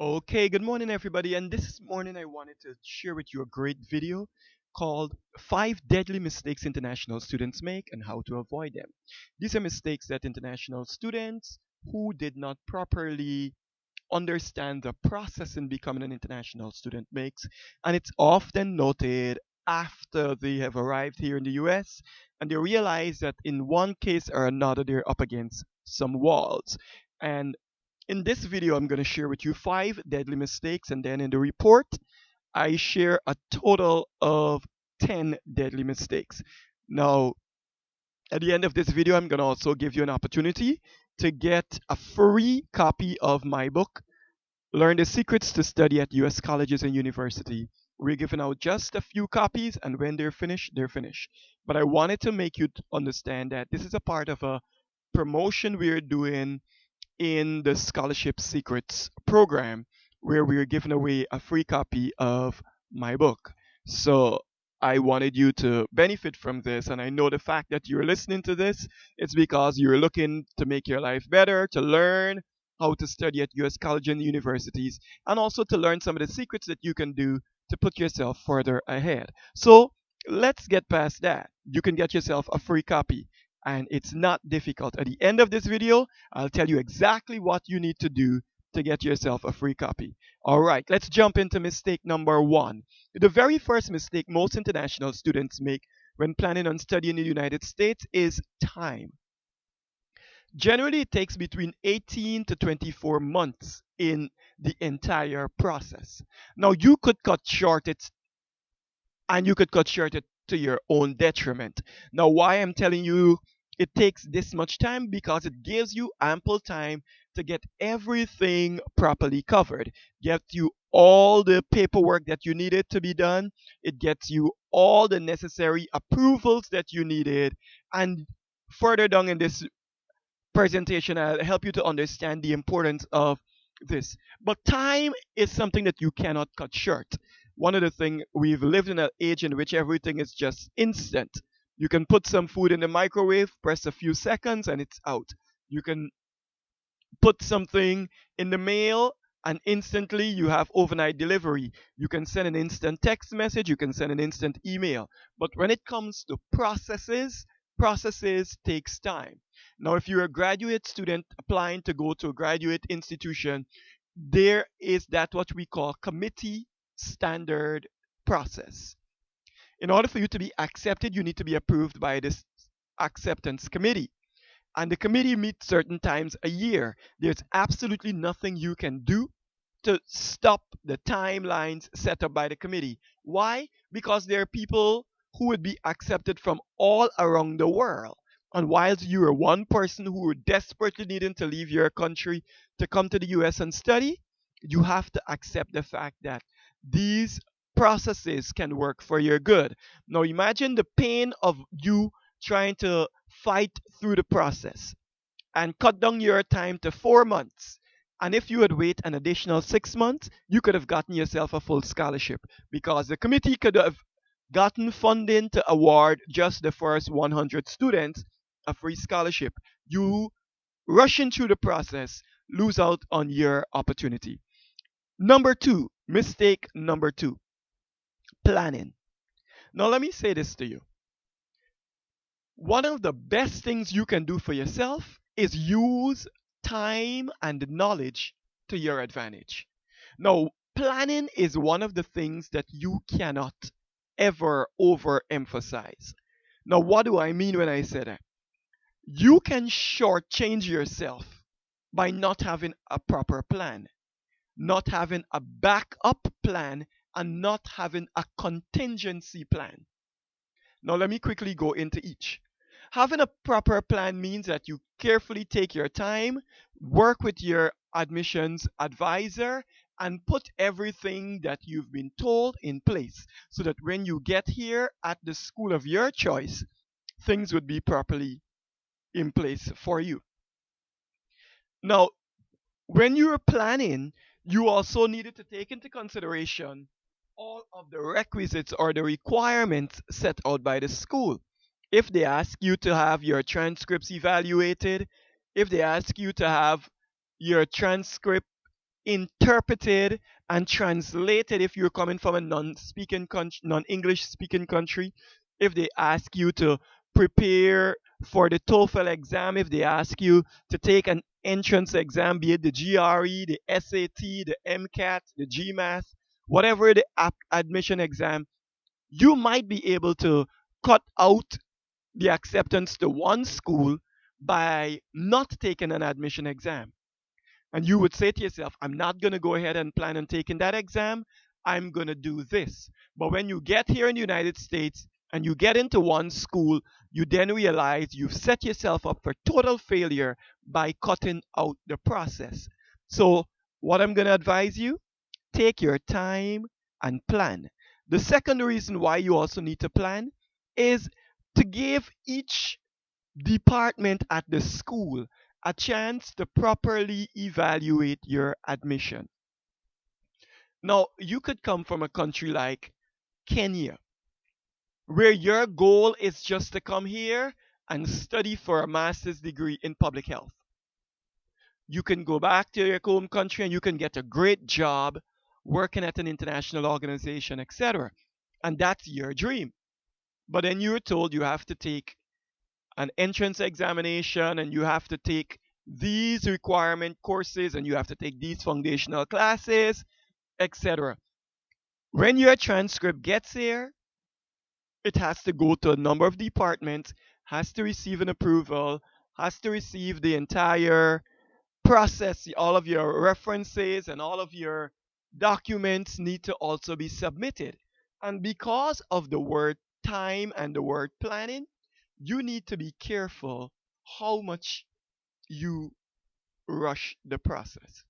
Okay, good morning, everybody. And this morning, I wanted to share with you a great video called Five Deadly Mistakes International Students Make and How to Avoid Them. These are mistakes that international students who did not properly understand the process in becoming an international student makes, and it's often noted after they have arrived here in the US and they realize that in one case or another they're up against some walls. And in this video, I'm going to share with you five deadly mistakes, and then in the report, I share a total of 10 deadly mistakes. Now, at the end of this video, I'm going to also give you an opportunity to get a free copy of my book, Learn the Secrets to Study at US Colleges and University. We're giving out just a few copies, and when they're finished, they're finished. But I wanted to make you understand that this is a part of a promotion we're doing in the Scholarship Secrets program where we're giving away a free copy of my book. So I wanted you to benefit from this, and I know the fact that you're listening to this, it's because you're looking to make your life better, to learn how to study at US colleges and universities, and also to learn some of the secrets that you can do to put yourself further ahead. So let's get past that. You can get yourself a free copy, and it's not difficult. At the end of this video, I'll tell you exactly what you need to do to get yourself a free copy. All right, let's jump into mistake number one. The very first mistake most international students make when planning on studying in the United States is time. Generally, it takes between 18 to 24 months in the entire process. Now, you could cut short it and you could cut short it to your own detriment. Now, why I'm telling you it takes this much time? Because it gives you ample time to get everything properly covered. Get you all the paperwork that you needed to be done. It gets you all the necessary approvals that you needed. And further down in this presentation, I'll help you to understand the importance of this. But time is something that you cannot cut short. One of the things, we've lived in an age in which everything is just instant. You can put some food in the microwave, press a few seconds, and it's out. You can put something in the mail, and instantly you have overnight delivery. You can send an instant text message, you can send an instant email. But when it comes to processes takes time. Now, if you're a graduate student applying to go to a graduate institution, there is that what we call committee standard process. In order for you to be accepted, you need to be approved by this acceptance committee, and the committee meets certain times a year. There's absolutely nothing you can do to stop the timelines set up by the committee. Why? Because there are people who would be accepted from all around the world. And whilst you are one person who are desperately needing to leave your country to come to the US and study, you have to accept the fact that these processes can work for your good. Now imagine the pain of you trying to fight through the process and cut down your time to 4 months. And if you had wait an additional 6 months, you could have gotten yourself a full scholarship because the committee could have gotten funding to award just the first 100 students a free scholarship. You rushing through the process, lose out on your opportunity. Number two, mistake number two, planning. Now, let me say this to you. One of the best things you can do for yourself is use time and knowledge to your advantage. Now, planning is one of the things that you cannot ever overemphasize. Now, what do I mean when I say that? You can shortchange yourself by not having a proper plan, not having a backup plan, and not having a contingency plan. Now, let me quickly go into each. Having a proper plan means that you carefully take your time, work with your admissions advisor, and put everything that you've been told in place so that when you get here at the school of your choice, things would be properly in place for you. Now, when you're planning, you also needed to take into consideration all of the requisites or the requirements set out by the school. If they ask you to have your transcripts evaluated, if they ask you to have your transcript interpreted and translated if you're coming from a non-English speaking country. If they ask you to prepare for the TOEFL exam, if they ask you to take an entrance exam, be it the GRE, the SAT, the MCAT, the GMAT, whatever the admission exam, you might be able to cut out the acceptance to one school by not taking an admission exam. And you would say to yourself, I'm not going to go ahead and plan on taking that exam. I'm going to do this. But when you get here in the United States and you get into one school, you then realize you've set yourself up for total failure by cutting out the process. So, what I'm going to advise you, take your time and plan. The second reason why you also need to plan is to give each department at the school a chance to properly evaluate your admission. Now, you could come from a country like Kenya, where your goal is just to come here and study for a master's degree in public health. You can go back to your home country and you can get a great job working at an international organization, etc. And that's your dream. But then you're told you have to take an entrance examination and you have to take these requirement courses and you have to take these foundational classes, etc. When your transcript gets here, it has to go to a number of departments, has to receive an approval, has to receive the entire process. All of your references and all of your documents need to also be submitted. And because of the word time and the word planning, you need to be careful how much you rush the process.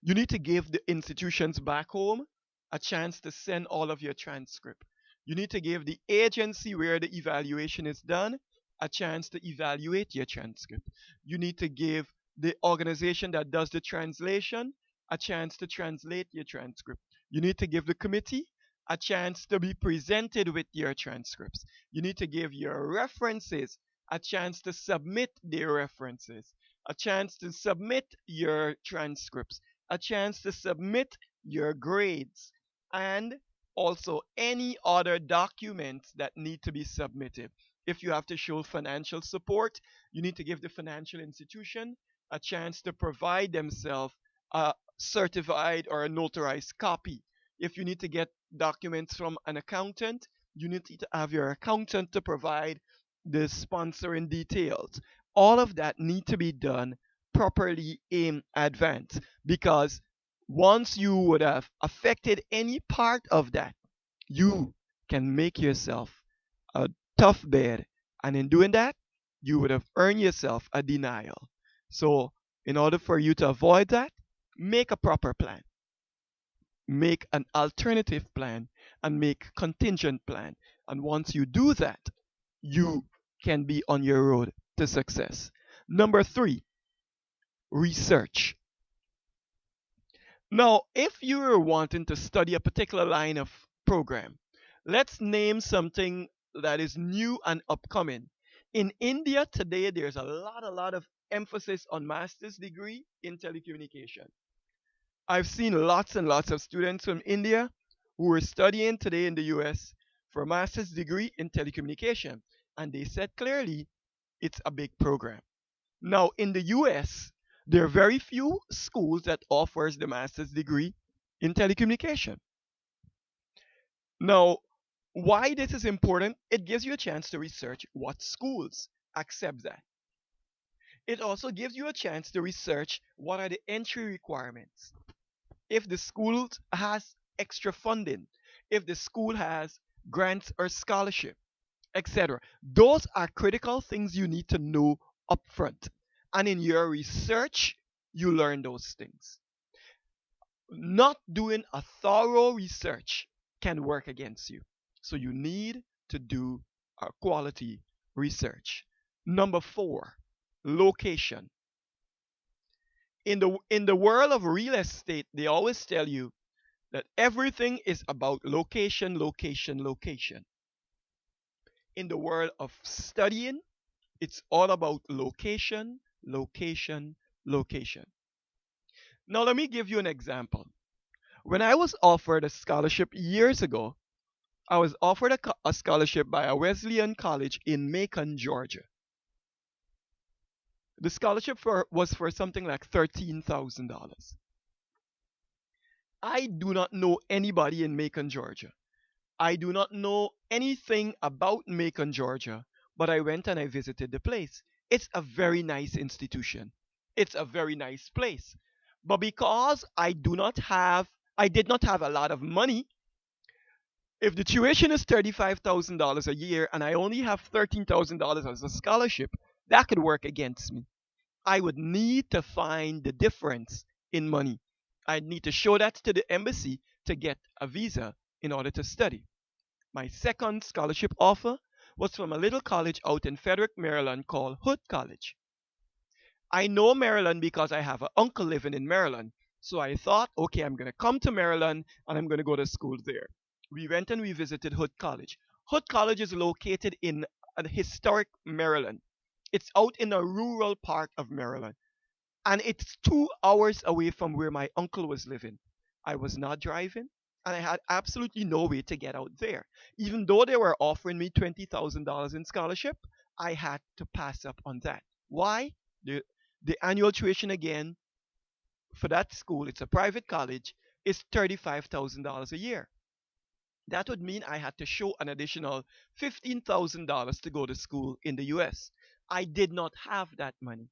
You need to give the institutions back home a chance to send all of your transcript. You need to give the agency where the evaluation is done a chance to evaluate your transcript. You need to give the organization that does the translation a chance to translate your transcript. You need to give the committee a chance to be presented with your transcripts. You need to give your references a chance to submit their references, a chance to submit your transcripts, a chance to submit your grades, and also any other documents that need to be submitted. If you have to show financial support, you need to give the financial institution a chance to provide themselves a certified or a notarized copy. If you need to get documents from an accountant, you need to have your accountant to provide the sponsoring details. All of that need to be done properly in advance, because once you would have affected any part of that, you can make yourself a tough bed, and in doing that, you would have earned yourself a denial. So, in order for you to avoid that, make a proper plan, make an alternative plan, and make contingent plan. And once you do that, you can be on your road to success. Number three, research. Now, if you're wanting to study a particular line of program, let's name something that is new and upcoming. In India today, there's a lot of emphasis on master's degree in telecommunication. I've seen lots and lots of students from India who are studying today in the US for a master's degree in telecommunication, and they said clearly it's a big program. Now, in the US, there are very few schools that offers the master's degree in telecommunication. Now, why this is important? It gives you a chance to research what schools accept that. It also gives you a chance to research what are the entry requirements. If the school has extra funding, if the school has grants or scholarship, etc. Those are critical things you need to know upfront. And in your research, you learn those things. Not doing a thorough research can work against you. So you need to do a quality research. Number four, location. In the world of real estate, they always tell you that everything is about location, location, location. In the world of studying, it's all about location, location, location. Now, let me give you an example. When I was offered a scholarship years ago, I was offered a scholarship by a Wesleyan college in Macon, Georgia. The scholarship was for something like $13,000. I do not know anybody in Macon, Georgia. I do not know anything about Macon, Georgia, but I went and I visited the place. It's a very nice institution. It's a very nice place. But because I did not have a lot of money, if the tuition is $35,000 a year and I only have $13,000 as a scholarship, that could work against me. I would need to find the difference in money. I'd need to show that to the embassy to get a visa in order to study. My second scholarship offer was from a little college out in Frederick, Maryland called Hood College. I know Maryland because I have an uncle living in Maryland. So I thought, okay, I'm going to come to Maryland and I'm going to go to school there. We went and we visited Hood College. Hood College is located in a historic Maryland. It's out in a rural part of Maryland. And it's 2 hours away from where my uncle was living. I was not driving, and I had absolutely no way to get out there. Even though they were offering me $20,000 in scholarship, I had to pass up on that. Why? The, the annual tuition again for that school, it's a private college, is $35,000 a year. That would mean I had to show an additional $15,000 to go to school in the US. I did not have that money.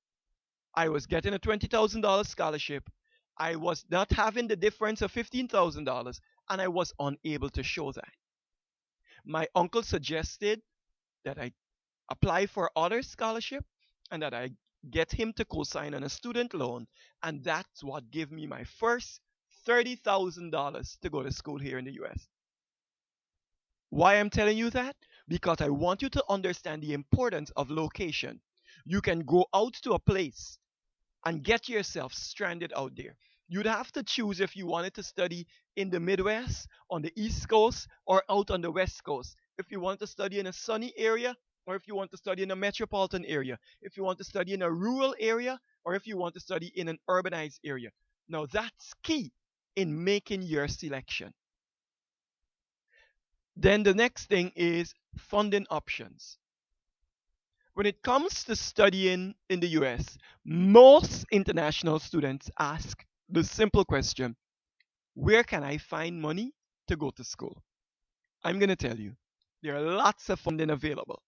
I was getting a $20,000 scholarship. I was not having the difference of $15,000, and I was unable to show that. My uncle suggested that I apply for other scholarship and that I get him to co-sign on a student loan, and that's what gave me my first $30,000 to go to school here in the US. Why I'm telling you that? Because I want you to understand the importance of location. You can go out to a place and get yourself stranded out there. You'd have to choose if you wanted to study in the Midwest, on the East Coast, or out on the West Coast. If you want to study in a sunny area, or if you want to study in a metropolitan area. If you want to study in a rural area, or if you want to study in an urbanized area. Now that's key in making your selection. Then the next thing is funding options. When it comes to studying in the US, most international students ask the simple question, where can I find money to go to school? I'm going to tell you, there are lots of funding available.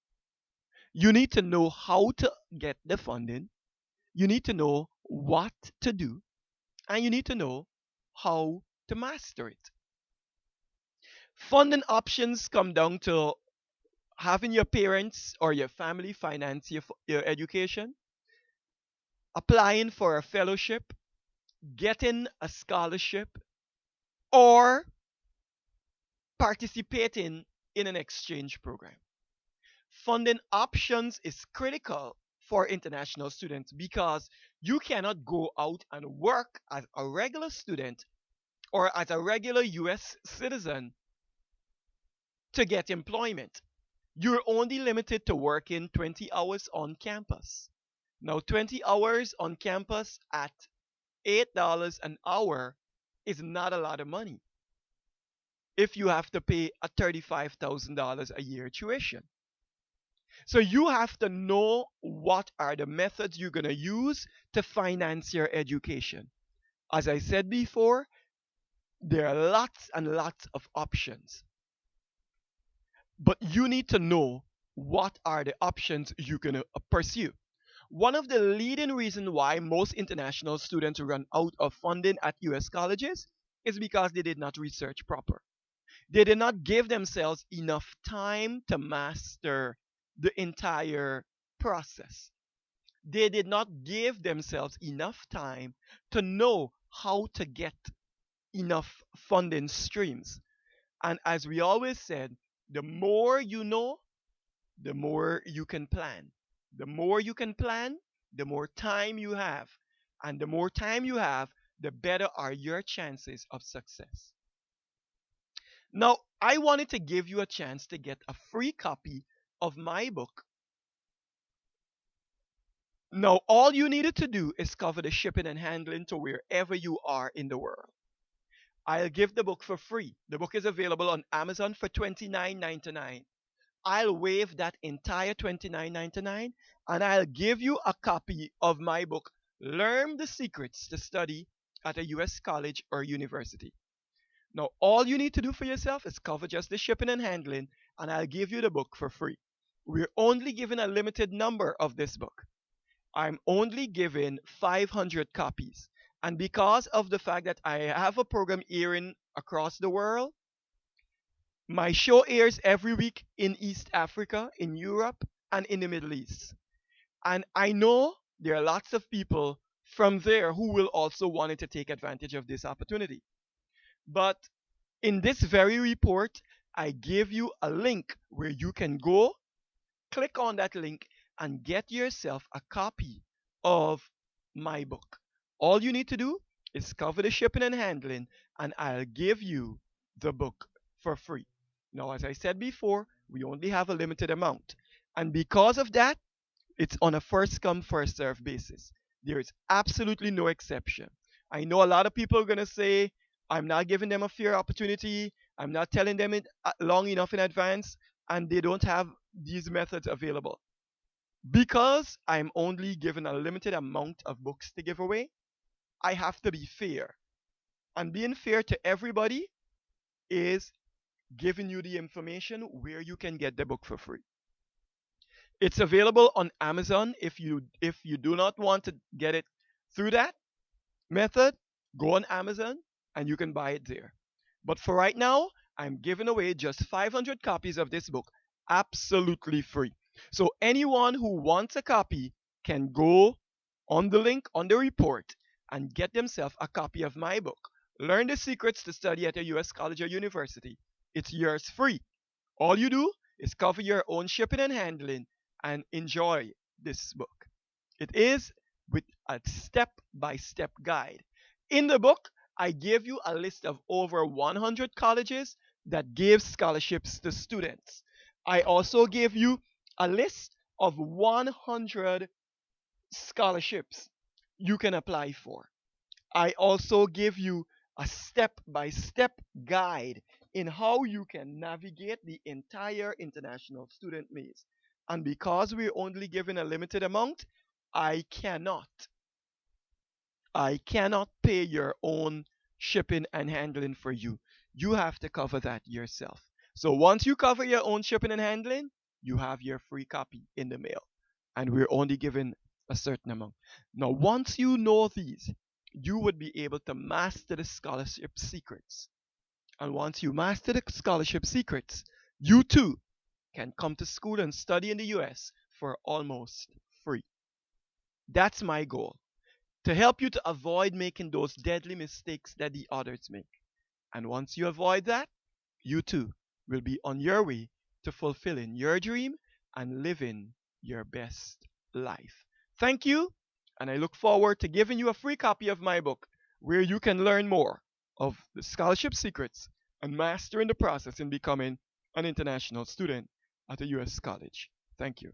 You need to know how to get the funding, you need to know what to do, and you need to know how to master it. Funding options come down to having your parents or your family finance your education, applying for a fellowship, getting a scholarship, or participating in an exchange program. Funding options is critical for international students because you cannot go out and work as a regular student or as a regular US citizen to get employment. You're only limited to working 20 hours on campus. Now, 20 hours on campus at $8 an hour is not a lot of money if you have to pay a $35,000 a year tuition. So you have to know what are the methods you're going to use to finance your education. As I said before, there are lots and lots of options, but you need to know what are the options you're going to pursue. One of the leading reasons why most international students run out of funding at US colleges is because they did not research proper. They did not give themselves enough time to master the entire process. They did not give themselves enough time to know how to get enough funding streams. And as we always said, the more you know, the more you can plan. The more you can plan, the more time you have. And the more time you have, the better are your chances of success. Now, I wanted to give you a chance to get a free copy of my book, Now, all you needed to do is cover the shipping and handling to wherever you are in the world. I'll give the book for free. The book is available on Amazon for $29.99. I'll waive that entire $29.99 and I'll give you a copy of my book, Learn the Secrets to Study at a US college or university. Now, all you need to do for yourself is cover just the shipping and handling, and I'll give you the book for free. We're only giving a limited number of this book. I'm only giving 500 copies. And because of the fact that I have a program airing across the world, my show airs every week in East Africa, in Europe, and in the Middle East. And I know there are lots of people from there who will also want to take advantage of this opportunity. But in this very report, I give you a link where you can go, click on that link, and get yourself a copy of my book. All you need to do is cover the shipping and handling, and I'll give you the book for free. Now, as I said before, we only have a limited amount. And because of that, it's on a first come, first serve basis. There is absolutely no exception. I know a lot of people are going to say, I'm not giving them a fair opportunity. I'm not telling them it long enough in advance, and they don't have these methods available. Because I'm only given a limited amount of books to give away, I have to be fair. And being fair to everybody is giving you the information where you can get the book for free. It's available on Amazon. If you do not want to get it through that method, go on Amazon and you can buy it there. But for right now, I'm giving away just 500 copies of this book absolutely free. So anyone who wants a copy can go on the link on the report and get themselves a copy of my book. Learn the secrets to study at a US college or university. It's yours free. All you do is cover your own shipping and handling and enjoy this book. It is with a step by step guide. In the book, I give you a list of over 100 colleges that give scholarships to students. I also give you a list of 100 scholarships you can apply for. I also give you a step by step guide in how you can navigate the entire international student maze. And because we're only given a limited amount, I cannot I cannot pay your own shipping and handling for you. You have to cover that yourself. So once you cover your own shipping and handling, you have your free copy in the mail. And we're only giving a certain amount. Now, once you know these, you would be able to master the scholarship secrets. And once you master the scholarship secrets, you too can come to school and study in the US for almost free. That's my goal, to help you to avoid making those deadly mistakes that the others make. And once you avoid that, you too will be on your way to fulfilling your dream and living your best life. Thank you, and I look forward to giving you a free copy of my book where you can learn more of the scholarship secrets and mastering the process in becoming an international student at a US college. Thank you.